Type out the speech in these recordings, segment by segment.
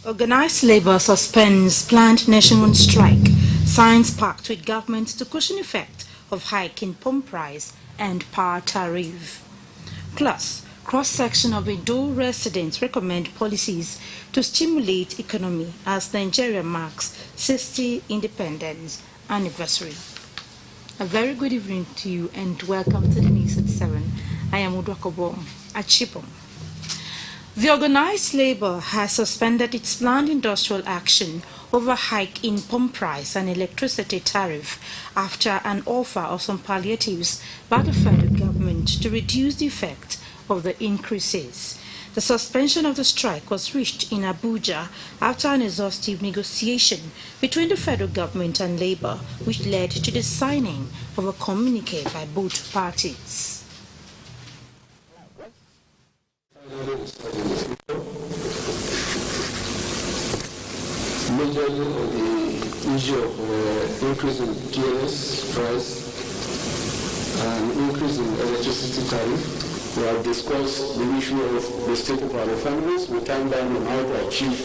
Organized labor suspends planned nationwide strike, signs pact with government to cushion effect of hike in pump price and power tariff. Plus, cross-section of Edo residents recommend policies to stimulate economy as Nigeria marks 60th independence anniversary. A very good evening to you and welcome to the news at 7. I am Udwakobo Achipom. The organized labor has suspended its planned industrial action over hike in pump price and electricity tariff after an offer of some palliatives by the federal government to reduce the effect of the increases. The suspension of the strike was reached in Abuja after an exhaustive negotiation between the federal government and labor, which led to the signing of a communique by both parties. Majorly on the issue of increase in GNS price and increase in electricity tariff. We have discussed the issue of the state of our refineries. We came down on how to achieve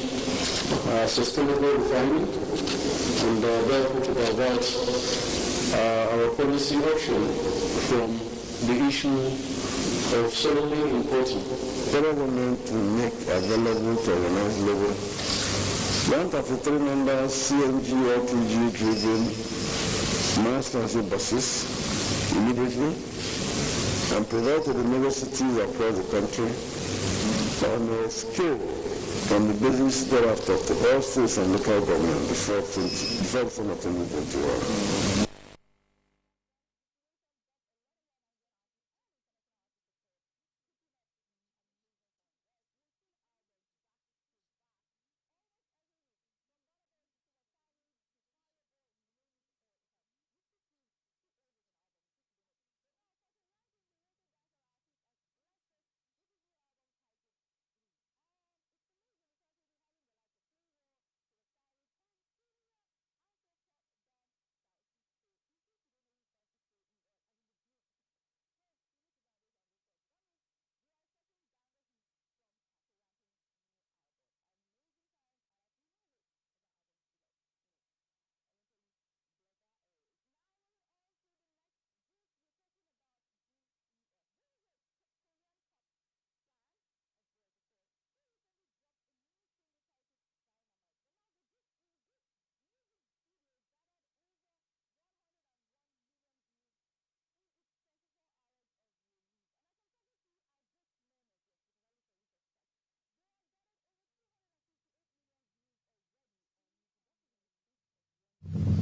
sustainable refining and therefore to divert our policy option from the issue of solely importing. Federal government to make available to organized labor 133 members CNG LPG driven mass transit buses immediately and provide to the major cities across the country on a scale from the basis thereafter to all states and local government before December 2021.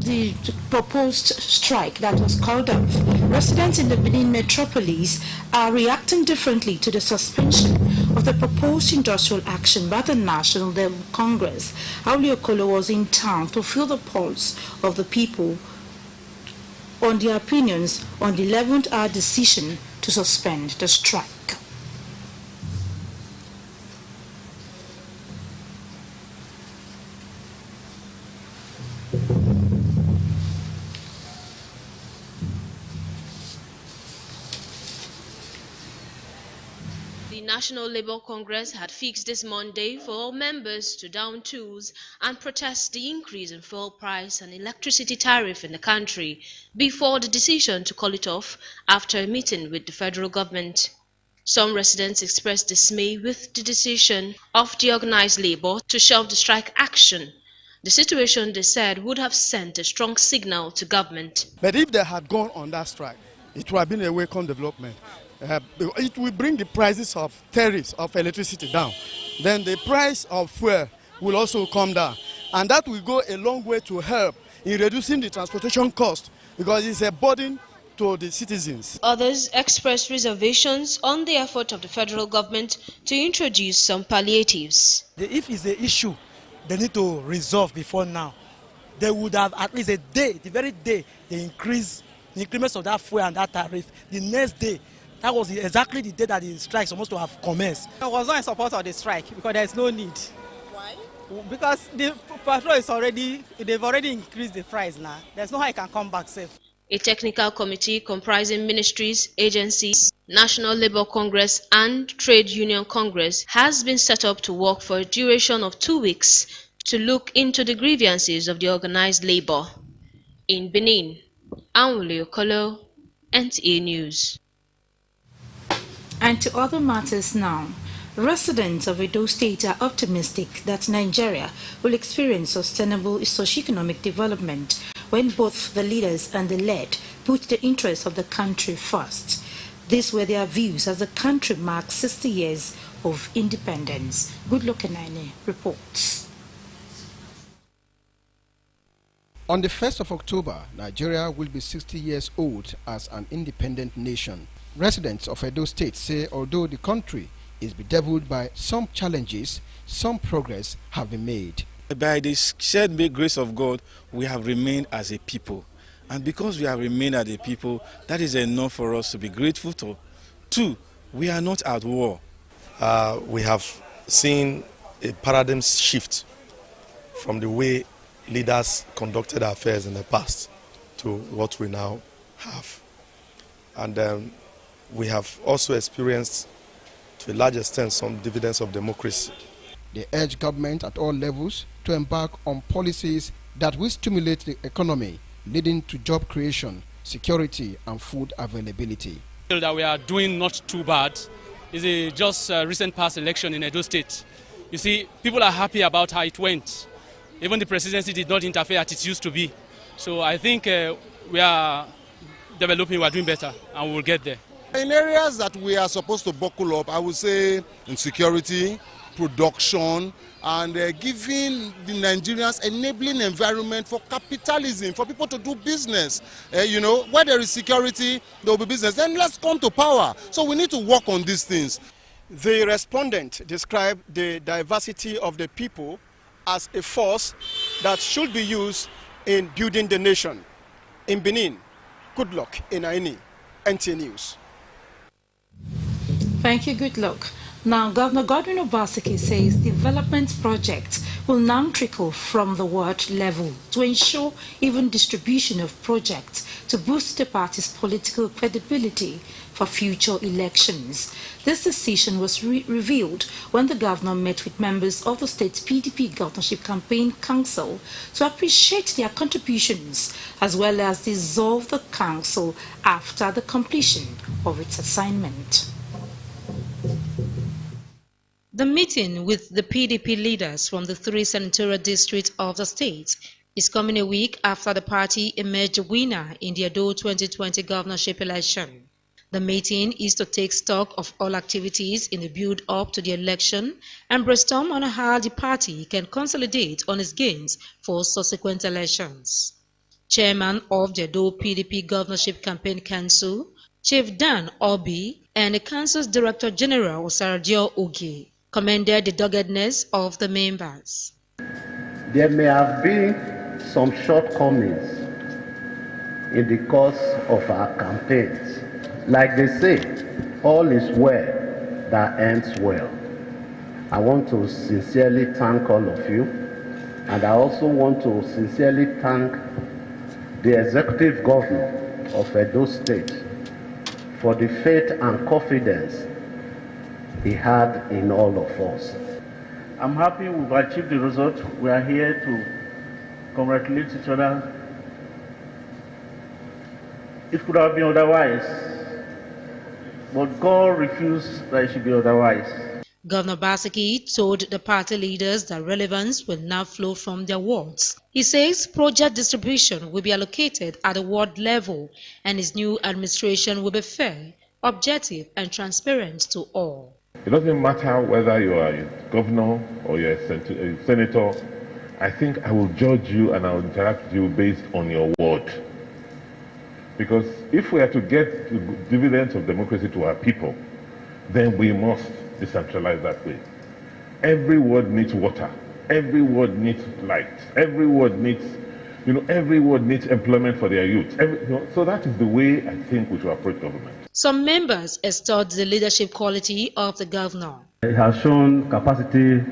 The proposed strike that was called off, residents in the Benin metropolis are reacting differently to the suspension of the proposed industrial action by the National Labor Congress. Auli Okolo was in town to feel the pulse of the people on their opinions on the 11th hour decision to suspend the strike. The National Labour Congress had fixed this Monday for all members to down tools and protest the increase in fuel price and electricity tariff in the country before the decision to call it off after a meeting with the federal government. Some residents expressed dismay with the decision of the organized labor to shelve the strike action. The situation, they said, would have sent a strong signal to government. But if they had gone on that strike, it would have been a welcome development. It will bring the prices of tariffs of electricity down. Then the price of fuel will also come down. And that will go a long way to help in reducing the transportation cost because it's a burden to the citizens. Others expressed reservations on the effort of the federal government to introduce some palliatives. If it's an issue they need to resolve before now, they would have at least a day, the very day they increments of that fuel and that tariff, the next day. That was exactly the day that the strike is supposed to have commenced. I was not in support of the strike because there is no need. Why? Because the petrol is they've already increased the price now. There's no how I can come back safe. A technical committee comprising ministries, agencies, National Labour Congress and Trade Union Congress has been set up to work for a duration of 2 weeks to look into the grievances of the organized labor. In Benin, Anwule Okolo, NTA News. And to other matters now. Residents of Edo State are optimistic that Nigeria will experience sustainable socio-economic development when both the leaders and the led put the interests of the country first. These were their views as the country marks 60 years of independence. Goodluck Enine reports. On the 1st of October, Nigeria will be 60 years old as an independent nation. Residents of Edo State say although the country is bedeviled by some challenges, some progress have been made. By the shared grace of God, we have remained as a people. And because we have remained as a people, that is enough for us to be grateful to. Two, we are not at war. We have seen a paradigm shift from the way leaders conducted affairs in the past to what we now have. And we have also experienced, to a large extent, some dividends of democracy. They urge government at all levels to embark on policies that will stimulate the economy, leading to job creation, security and food availability. That we are doing not too bad is a just recent past election in Edo State. You see, people are happy about how it went. Even the presidency did not interfere as it used to be. So I think we are developing, we are doing better, and we will get there. In areas that we are supposed to buckle up, I would say in security, production, and giving the Nigerians enabling environment for capitalism, for people to do business. You know, where there is security, there will be business. Then let's come to power. So we need to work on these things. The respondent described the diversity of the people as a force that should be used in building the nation. In Benin, Goodluck Enine, NTA News. Thank you, Goodluck. Now, Governor Godwin Obaseki says development projects will now trickle from the ward level to ensure even distribution of projects to boost the party's political credibility for future elections. This decision was revealed when the governor met with members of the state's PDP Governorship Campaign Council to appreciate their contributions as well as dissolve the council after the completion of its assignment. The meeting with the PDP leaders from the 3 senatorial districts of the state is coming a week after the party emerged winner in the Edo 2020 governorship election. The meeting is to take stock of all activities in the build-up to the election and brainstorm on how the party can consolidate on its gains for subsequent elections. Chairman of the Edo PDP Governorship Campaign Council, Chief Dan Obi, and the council's Director General Osaradio Ogie commended the doggedness of the members. There may have been some shortcomings in the course of our campaigns. Like they say, all is well that ends well. I want to sincerely thank all of you, and I also want to sincerely thank the executive governor of Edo State for the faith and confidence he had in all of us. I'm happy we've achieved the result. We are here to congratulate each other. It could have been otherwise, but God refused that it should be otherwise. Governor Baseki told the party leaders that relevance will now flow from their wards. He says project distribution will be allocated at the ward level and his new administration will be fair, objective and transparent to all. It doesn't matter whether you are a governor or you're a senator. I think I will judge you and I will interact with you based on your word. Because if we are to get the dividends of democracy to our people, then we must decentralize that way. Every word needs water. Every word needs light. Every word needs, every word needs employment for their youth. So that is the way I think we should approach government. Some members extol the leadership quality of the governor. He has shown capacity,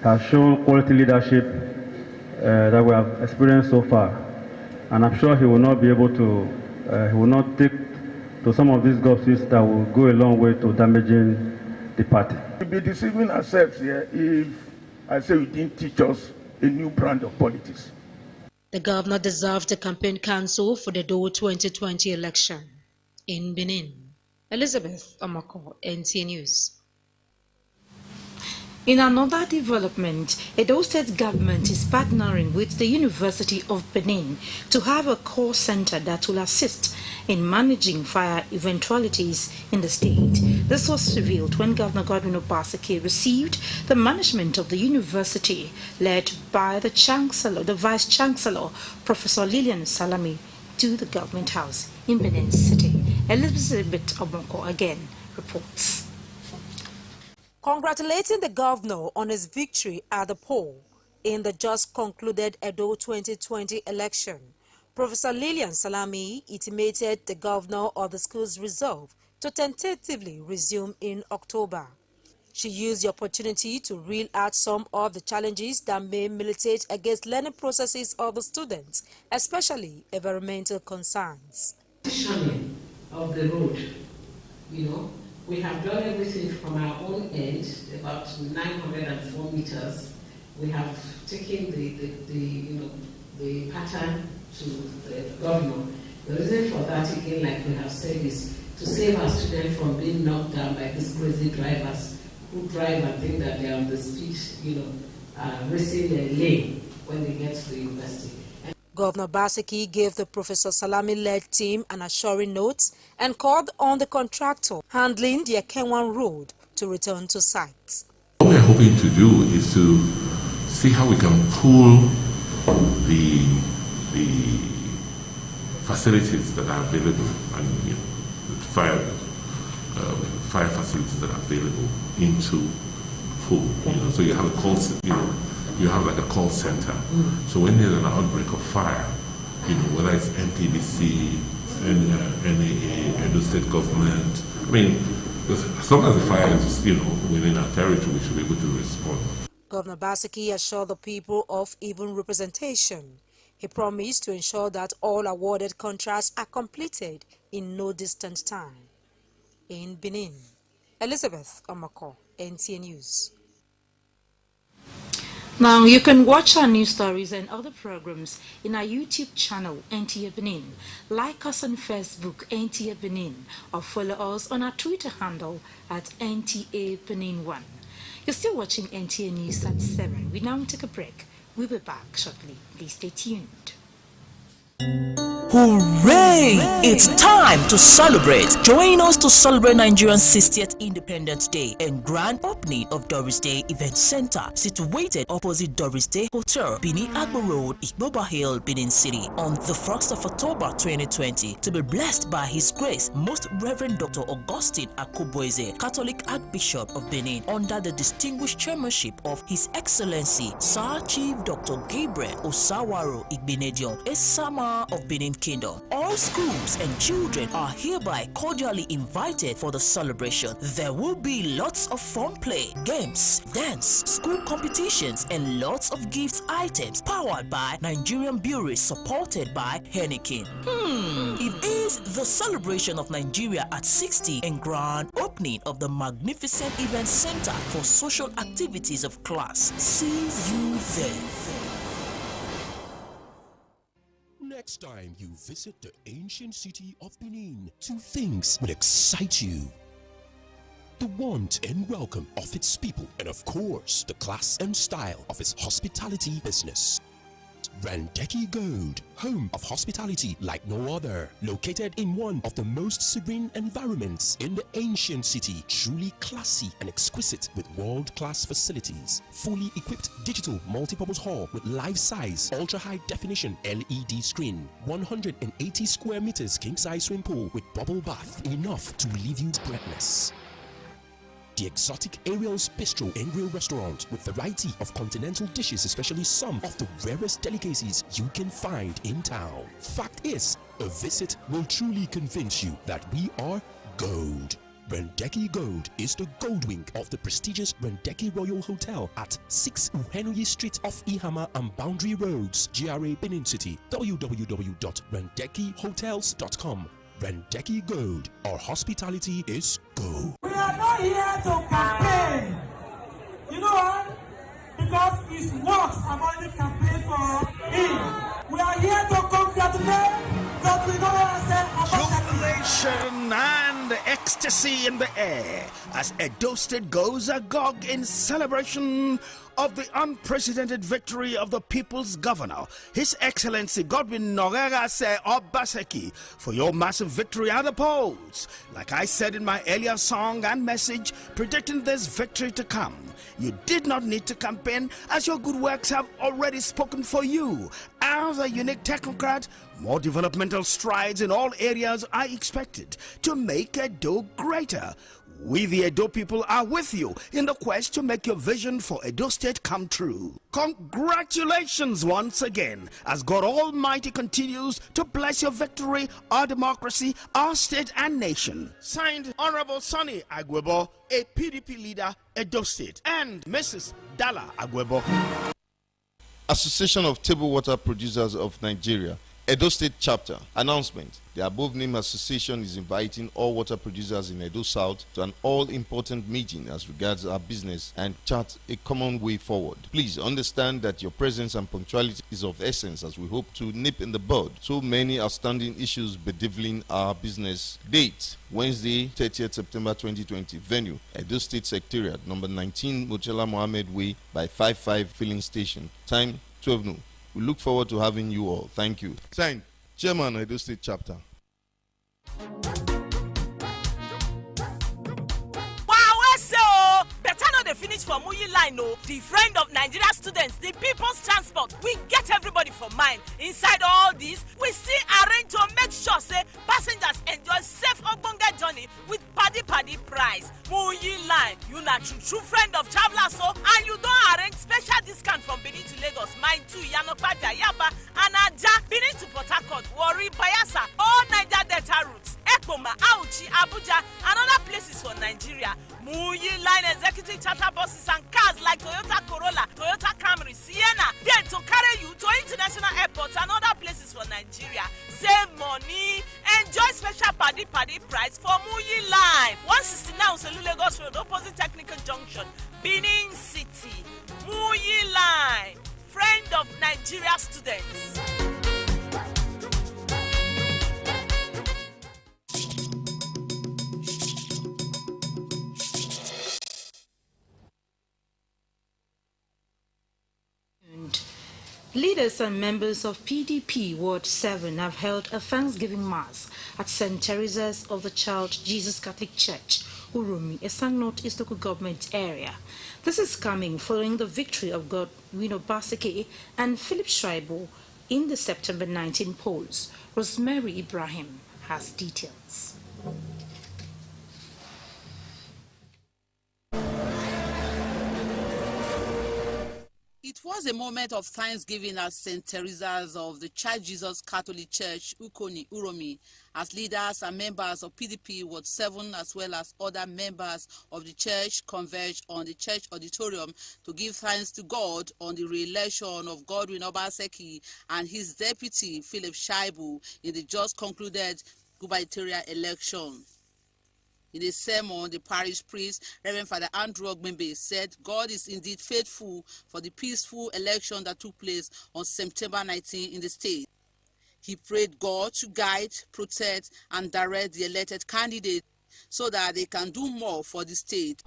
has shown quality leadership that we have experienced so far. And I'm sure he will not be able to, he will not take to some of these gossips that will go a long way to damaging the party. We'll be deceiving ourselves here if I say we didn't teach us a new brand of politics. The governor dissolved the campaign council for the Edo 2020 election in Benin. Elizabeth Omako, NTA News. In another development, Edo State government is partnering with the University of Benin to have a call center that will assist in managing fire eventualities in the state. This was revealed when Governor Godwin Obaseki received the management of the university led by the Vice Chancellor, Professor Lilian Salami, to the government house in Benin City. Elizabeth Obonko again reports. Congratulating the governor on his victory at the poll in the just concluded Edo 2020 election, Professor Lilian Salami intimated the governor of the school's resolve to tentatively resume in October. She used the opportunity to reel out some of the challenges that may militate against learning processes of the students, especially environmental concerns. Positioning of the road, we have done everything from our own end, about 904 meters. We have taken the pattern to the governor. The reason for that, again, like we have said, is to save our students from being knocked down by these crazy drivers who drive and think that they are on the speed, racing their lane when they get to the university. Governor Baseki gave the Professor Salami-led team an assuring note and called on the contractor handling the Ekenwan Road to return to site. What we're hoping to do is to see how we can pool the facilities that are available and the fire facilities that are available into pool. So you have a call, you have like a call center. So when there's an outbreak of fire, whether it's NPDC, NAA, Edo State government, as long as the fire is, within our territory, we should be able to respond. Governor Baseki assured the people of even representation. He promised to ensure that all awarded contracts are completed in no distant time. In Benin, Elizabeth Omako, NTA News. Now, you can watch our news stories and other programs in our YouTube channel, NTA Benin. Like us on Facebook, NTA Benin, or follow us on our Twitter handle at NTA Benin1. You're still watching NTA News at 7. We now take a break. We'll be back shortly. Please stay tuned. Hooray! It's time to celebrate. Join us to celebrate Nigeria's 60th Independence Day and grand opening of Doris Day Event Center, situated opposite Doris Day Hotel, Benin Agbo Road, Igboba Hill, Benin City, on the 1st of October 2020, to be blessed by His Grace, Most Reverend Dr. Augustine Akuboeze, Catholic Archbishop of Benin, under the distinguished chairmanship of His Excellency Sir Chief Dr. Gabriel Osawaro Igbenedion, Esama of Benin Kingdom. All schools and children are hereby cordially invited for the celebration. There will be lots of fun play, games, dance, school competitions, and lots of gift items powered by Nigerian breweries supported by Heineken. It is the celebration of Nigeria at 60 and grand opening of the magnificent event center for social activities of class. See you there. Next time you visit the ancient city of Benin, two things will excite you: the want and welcome of its people, and of course, the class and style of its hospitality business. Randeki Gold, home of hospitality like no other, located in one of the most serene environments in the ancient city, truly classy and exquisite with world-class facilities. Fully equipped digital multipurpose hall with life-size, ultra-high definition LED screen, 180 square meters king-size swimming pool with bubble bath, enough to leave you breathless. The exotic Ariel's Bistro and Grill restaurant with variety of continental dishes, especially some of the rarest delicacies you can find in town. Fact is, a visit will truly convince you that we are gold. Randeki Gold is the gold wing of the prestigious Randeki Royal Hotel at 6 Uhenuyi Street off Ihama and Boundary Roads, GRA Benin City. www.randekihotels.com. Vendeki Gold. Our hospitality is go. We are not here to campaign. You know what? Because it's what Amani campaigned for him. We are here to congratulate Dr. Jubilation and ecstasy in the air as Edo State goes agog in celebration of the unprecedented victory of the people's governor, His Excellency Godwin Norerase Obaseki, for your massive victory at the polls. Like I said in my earlier song and message predicting this victory to come, you did not need to campaign, as your good works have already spoken for you. As a unique technocrat, more developmental strides in all areas are expected to make Edo greater. We the Edo people are with you in the quest to make your vision for Edo State come true. Congratulations once again, as God Almighty continues to bless your victory, our democracy, our state and nation. Signed, Honorable Sonny Agwebo, a PDP leader, Edo State, and Mrs. Dala Agwebo. Association of Table Water Producers of Nigeria, Edo State Chapter. Announcement. The above named association is inviting all water producers in Edo South to an all-important meeting as regards our business and chart a common way forward. Please understand that your presence and punctuality is of essence as we hope to nip in the bud so many outstanding issues bedeviling our business. Date: Wednesday, 30th September 2020. Venue: Edo State Secretariat, number 19 Murtala Mohammed Way by 55 Filling Station. Time: 12 noon. We look forward to having you all. Thank you. Signed, Chairman, Edo State Chapter. Better not the finish for Muyi line, no. The friend of Nigeria students, the People's Transport, we get everybody for mind. Inside all this, we still arrange to make sure say passengers enjoy safe ogbonge journey with paddy price. Muyi line, you na true friend of travelers, so and you don't arrange special discount from Benin to Lagos, mine too, Yanokpaja, Yaba, and Aja, Benin to Port Harcourt, Warri, Bayelsa, all Niger Delta routes, Ekpoma, Auchi, Abuja, and other places for Nigeria. Muyi line executive charter buses and cars like Toyota Corolla, Toyota Camry, Sienna, then to carry you to international airports and other places for Nigeria. Save money, enjoy special paddy price for Muyi line. 169 Uselu Lagos Road, opposite Technical Junction, Benin City. Muyi line, friend of Nigeria students. Leaders and members of PDP Ward 7 have held a Thanksgiving Mass at St. Teresa's of the Child Jesus Catholic Church, Uromi, a San North East Local Government area. This is coming following the victory of Godwin Obaseki and Philip Schreiber in the September 19 polls. Rosemary Ibrahim has details. It was a moment of thanksgiving at St. Teresa's of the Child Jesus Catholic Church, Ukoni, Uromi, as leaders and members of PDP Ward 7 as well as other members of the church converged on the church auditorium to give thanks to God on the re-election of Godwin Obaseki and his deputy Philip Schreiber in the just concluded gubernatorial election. In a sermon, the parish priest, Reverend Father Andrew Ogbembe, said God is indeed faithful for the peaceful election that took place on September 19 in the state. He prayed God to guide, protect, and direct the elected candidate so that they can do more for the state.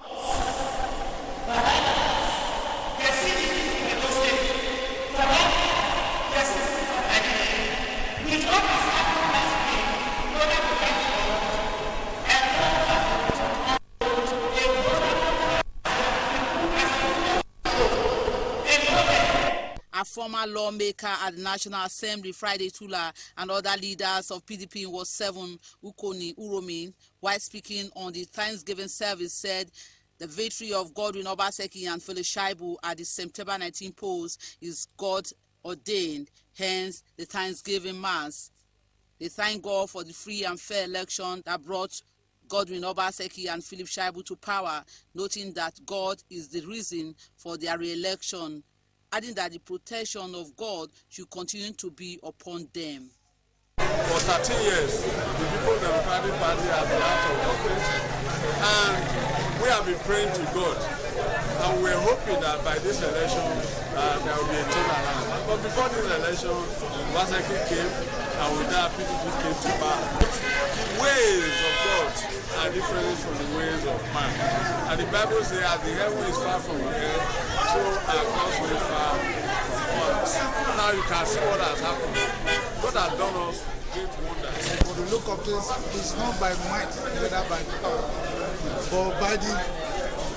A former lawmaker at the National Assembly, Friday Tula, and other leaders of PDP in Ward 7, Ukoni, Uromi, while speaking on the Thanksgiving service, said the victory of Godwin Obaseki and Philip Schreiber at the September 19 polls is God ordained, hence the Thanksgiving Mass. They thank God for the free and fair election that brought Godwin Obaseki and Philip Schreiber to power, noting that God is the reason for their re-election, adding that the protection of God should continue to be upon them. For 13 years, the People's Democratic Party has been out of office, and we have been praying to God. And we're hoping that by this election, there will be a turnaround. But before this election, Waseki came, and with that, PDP came to power. The ways of God are different from the ways of man. And the Bible says, as the heaven is far from the earth, so are God's way far from us. Now you can see what has happened. God has done us great wonders. For the look of this, it's not by might, neither by power, but by the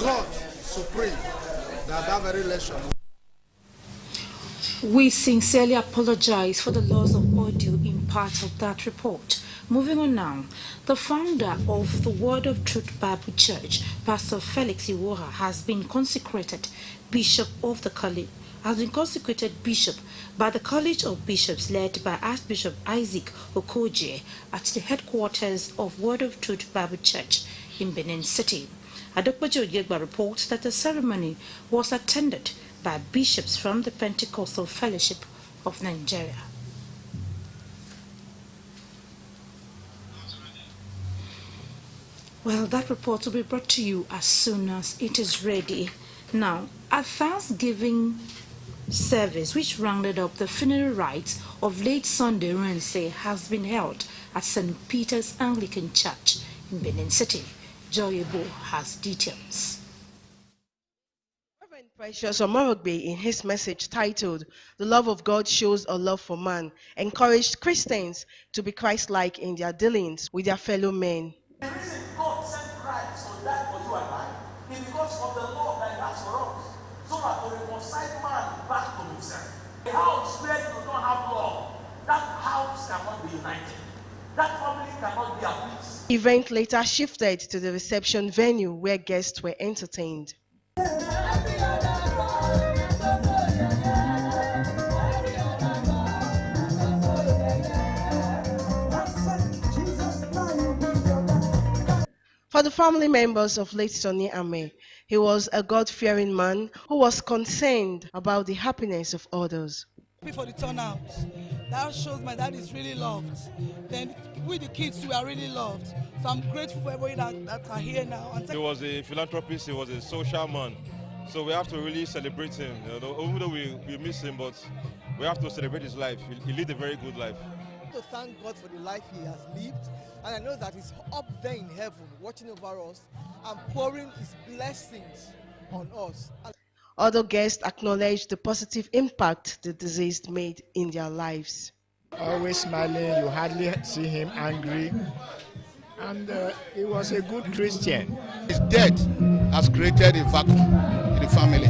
God supreme that very election. We sincerely apologize for the loss of audio in part of that report. Moving on now, the founder of the Word of Truth Bible Church, Pastor Felix Iwora, has been consecrated bishop of the college. By the College of Bishops led by Archbishop Isaac Okoje at the headquarters of Word of Truth Bible Church in Benin City. Adokbajo Yegba reports that the ceremony was attended by bishops from the Pentecostal Fellowship of Nigeria. Well, that report will be brought to you as soon as it is ready. Now, a Thanksgiving service which rounded up the funeral rites of late Sunday Wednesday has been held at St. Peter's Anglican Church in Benin City. Joy Ebo has details. Reverend Precious Omorogbe, in his message titled "The Love of God Shows a Love for Man," encouraged Christians to be Christ-like in their dealings with their fellow men. The reason God sent Christ to die for you and I is because of the love that He has for us, so that to reconcile man back to himself. A house where you don't have love, that house cannot be united. That family cannot be at peace. The event later shifted to the reception venue where guests were entertained. For the family members of late Sonny Ame, he was a God-fearing man who was concerned about the happiness of others. Happy for the turnout. That shows my dad is really loved. Then we the kids too are really loved. So I'm grateful for everybody that are here now. He was a philanthropist, he was a social man. So we have to really celebrate him. You know, even though we miss him, but we have to celebrate his life. He lived a very good life. To thank God for the life he has lived, and I know that he's up there in heaven watching over us and pouring his blessings on us. Other guests acknowledged the positive impact the deceased made in their lives. Always smiling, you hardly see him angry, and he was a good Christian. His death has created a vacuum in the family.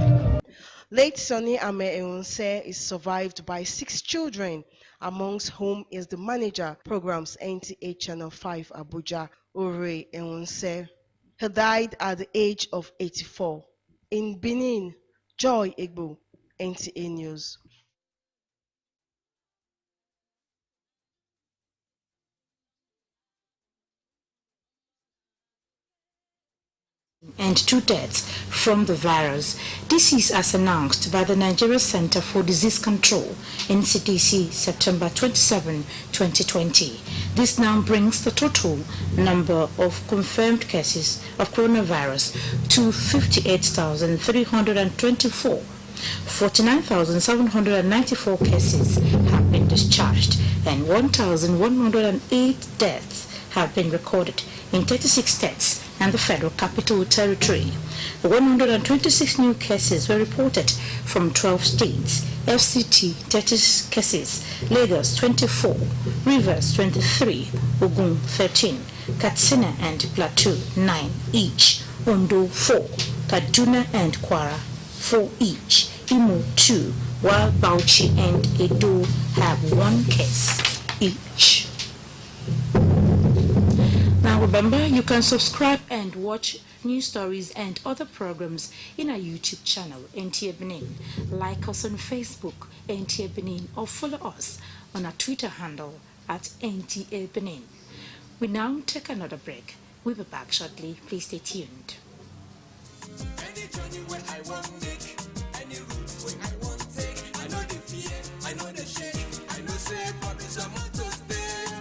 Late Sonny Ame Eunse is survived by 6 children, amongst whom is the manager programs NTA Channel 5 Abuja, Ore Eunse. He died at the age of 84. In Benin, Joy Egbo, NTA News. And 2 deaths from the virus. This is as announced by the Nigeria Center for Disease Control, NCDC, September 27, 2020. This now brings the total number of confirmed cases of coronavirus to 58,324. 49,794 cases have been discharged and 1,108 deaths have been recorded in 36 states and the Federal Capital Territory. 126 new cases were reported from 12 states. FCT 30 cases, Lagos 24, Rivers 23, Ogun 13, Katsina and Plateau 9 each, Ondo 4, Kaduna and Kwara 4 each, Imo 2, while Bauchi and Edo have 1 case each. Now remember, you can subscribe and watch news stories and other programs in our YouTube channel, NTA Benin. Like us on Facebook, NTA Benin, or follow us on our Twitter handle at NTA Benin. We now take another break. We'll be back shortly. Please stay tuned. Any journey where I want make, any route where I want take, I know the fear, I know the shake, I know say, but it's a matter to stay.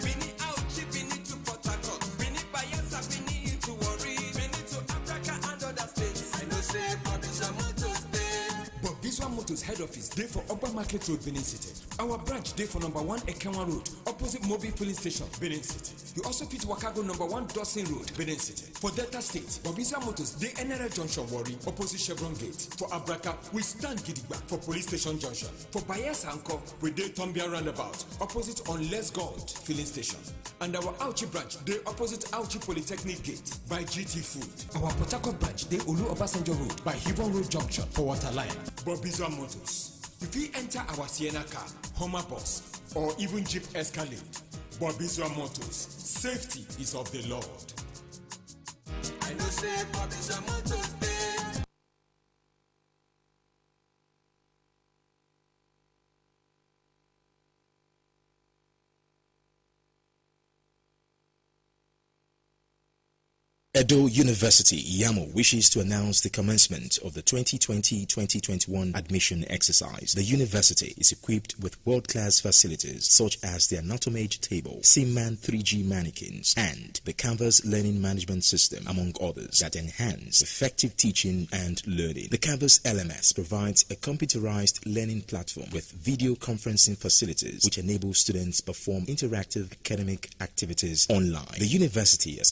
Motors head office day for Upper Market Road, Benin City. Our branch day for number 1 Ekenwa Road, opposite Mobile Filling Station, Benin City. You also fit Wakago number 1 Dawson Road, Benin City. For Delta State, Bobizia Motors day NRL Junction Wari, opposite Chevron Gate. For Abraka, we stand Gidigba for Police Station Junction. For Bayelsa Anko, we day Tombia Roundabout, opposite on Les Gold Filling Station. And our Auchi branch day opposite Auchi Polytechnic Gate by GT Food. Our Port Harcourt branch day Olu Obasanjo Road by Hivon Road Junction for Waterline. Bobizia Motors. If we enter our Sienna car, Hummer bus, or even Jeep Escalade, Bobizia Motors, safety is of the Lord. I know say Bobizia Motors there. Edo University, Yamo, wishes to announce the commencement of the 2020-2021 admission exercise. The university is equipped with world-class facilities such as the Anatomage table, Simman 3G mannequins, and the Canvas learning management system, among others, that enhance effective teaching and learning. The Canvas LMS provides a computerized learning platform with video conferencing facilities which enable students perform interactive academic activities online. The university has